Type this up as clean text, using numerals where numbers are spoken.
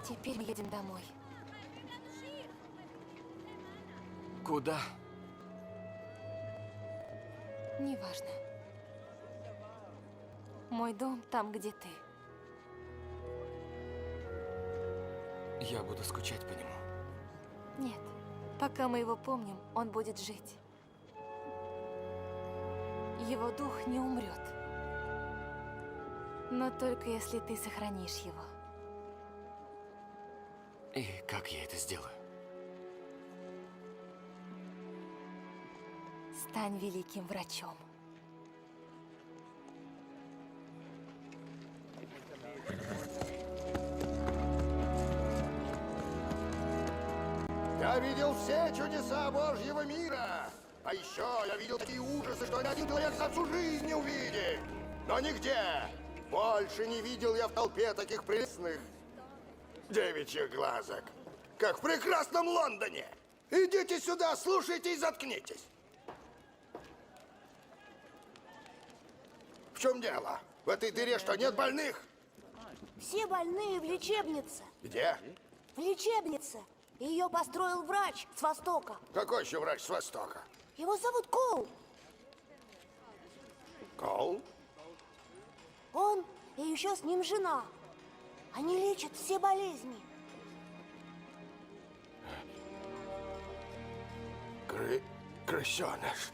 Теперь мы едем домой. Куда? Неважно. Мой дом там, где ты. Я буду скучать по нему. Нет. Пока мы его помним, он будет жить. Его дух не умрет. Но только если ты сохранишь его. И как я это сделаю? Стань великим врачом. Я видел все чудеса Божьего мира. А еще я видел такие ужасы, что ни один человек за всю жизнь не увидит. Но нигде больше не видел я в толпе таких прелестных девичьих глазок, как в прекрасном Лондоне. Идите сюда, слушайте и заткнитесь. В чем дело? В этой дыре что, нет больных? Все больные в лечебнице. Где? В лечебнице. Ее построил врач с Востока. Какой еще врач с Востока? Его зовут Коул. Коул? Он и еще с ним жена. Они лечат все болезни. Крысеныш.